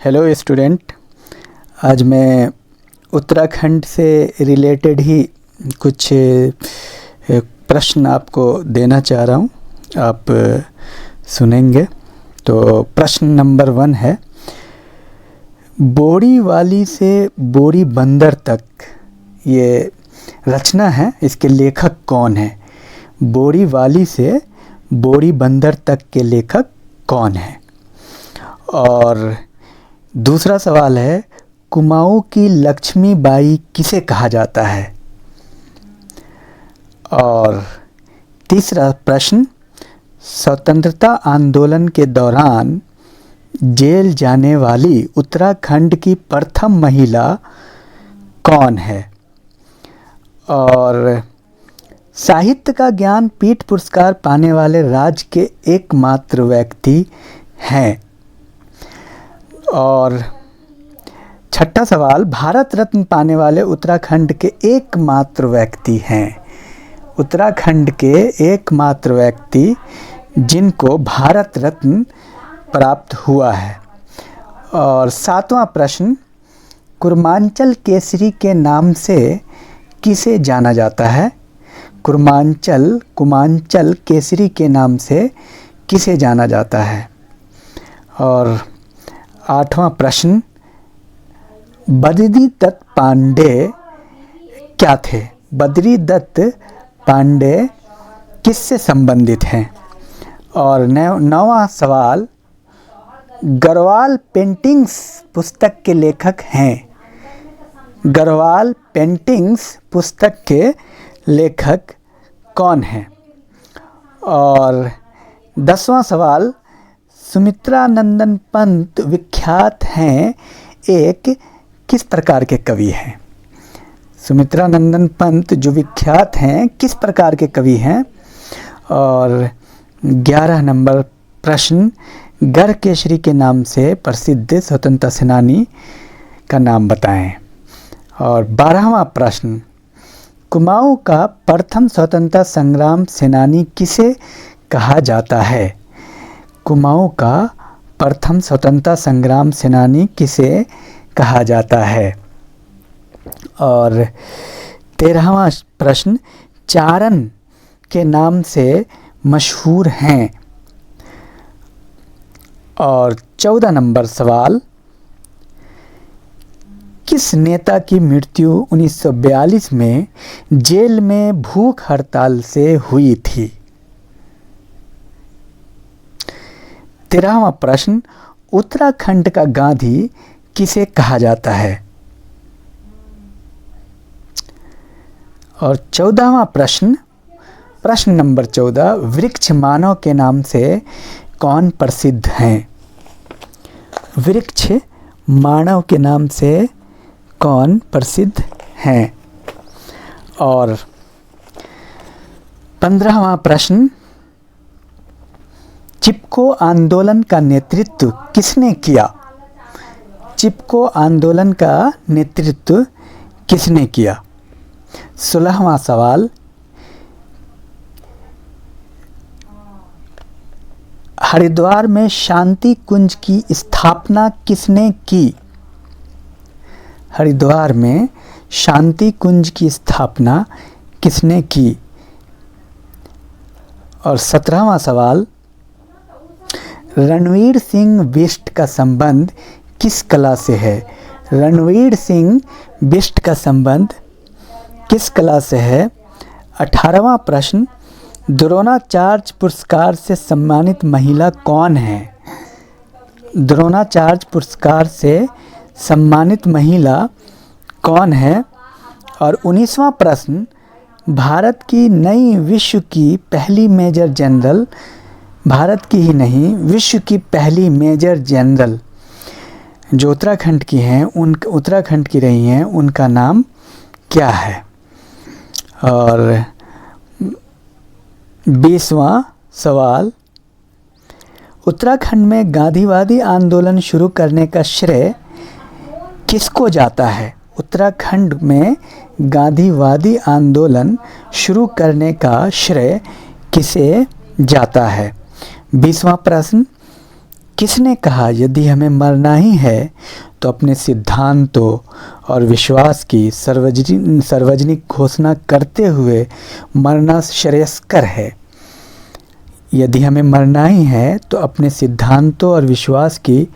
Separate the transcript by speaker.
Speaker 1: Hello student, आज मैं उत्तराखंड से रिलेटेड ही कुछ प्रश्न आपको देना चाह रहा हूँ। आप सुनेंगे। तो प्रश्न नंबर 1 है, बोरी वाली से बोरी बंदर तक ये रचना है, इसके लेखक कौन है? बोरी वाली से बोरी बंदर तक के लेखक कौन है? और दूसरा सवाल है, कुमाऊँ की लक्ष्मीबाई किसे कहा जाता है? और तीसरा प्रश्न, स्वतंत्रता आंदोलन के दौरान जेल जाने वाली उत्तराखंड की प्रथम महिला कौन है? और साहित्य का ज्ञानपीठ पुरस्कार पाने वाले राज्य के एकमात्र व्यक्ति हैं। और छठा सवाल, भारत रत्न पाने वाले उत्तराखंड के एकमात्र व्यक्ति हैं। उत्तराखंड के एकमात्र व्यक्ति जिनको भारत रत्न प्राप्त हुआ है। और सातवां प्रश्न, कुर्मांचल केसरी के नाम से किसे जाना जाता है? कुर्मांचल केसरी के नाम से किसे जाना जाता है? और आठवां प्रश्न, बद्री दत्त पांडे क्या थे? बद्री दत्त पांडे किससे संबंधित हैं? और नौवां सवाल, गढ़वाल पेंटिंग्स पुस्तक के लेखक हैं। गढ़वाल पेंटिंग्स पुस्तक के लेखक कौन हैं? और 10वां सवाल, सुमित्रा नंदन पंत विख्यात हैं एक किस प्रकार के कवि हैं? सुमित्रा नंदन पंत जो विख्यात हैं किस प्रकार के कवि हैं? और 11 नंबर प्रश्न, गढ़ केसरी के नाम से प्रसिद्ध स्वतंत्रता सेनानी का नाम बताएं। और 12वां प्रश्न, कुमाऊँ का प्रथम स्वतंत्रता संग्राम सेनानी किसे कहा जाता है? कुमाऊँ का प्रथम स्वतंत्रता संग्राम सेनानी किसे कहा जाता है? और 13वां प्रश्न, चारण के नाम से मशहूर हैं। और 14 नंबर सवाल, किस नेता की मृत्यु 1942 में जेल में भूख हड़ताल से हुई थी? 13वां प्रश्न, उत्तराखंड का गांधी किसे कहा जाता है? और 14वां प्रश्न नंबर 14, वृक्ष मानव के नाम से कौन प्रसिद्ध हैं? वृक्ष मानव के नाम से कौन प्रसिद्ध हैं? और 15वां प्रश्न, चिपको आंदोलन का नेतृत्व किसने किया? चिपको आंदोलन का नेतृत्व किसने किया? 16वां सवाल, हरिद्वार में शांति कुंज की स्थापना किसने की? हरिद्वार में शांति कुंज की स्थापना किसने की? और 17वां सवाल, रणवीर सिंह बिष्ट का संबंध किस कला से है? रणवीर सिंह बिष्ट का संबंध किस कला से है? 18वां प्रश्न, द्रोणाचार्य पुरस्कार से सम्मानित महिला कौन है? द्रोणाचार्य पुरस्कार से सम्मानित महिला कौन है? और 19वां प्रश्न, भारत की नई विश्व की पहली मेजर जनरल, भारत की ही नहीं विश्व की पहली मेजर जनरल जो उत्तराखंड की हैं, उत्तराखंड की रही हैं, उनका नाम क्या है? और 20वां सवाल, उत्तराखंड में गांधीवादी आंदोलन शुरू करने का श्रेय किसको जाता है? उत्तराखंड में गांधीवादी आंदोलन शुरू करने का श्रेय किसे जाता है? 20वां प्रश्न, किसने कहा यदि हमें मरना ही है तो अपने सिद्धांतों और विश्वास की सार्वजनिक घोषणा करते हुए मरना श्रेयस्कर है। यदि हमें मरना ही है तो अपने सिद्धांतों और विश्वास की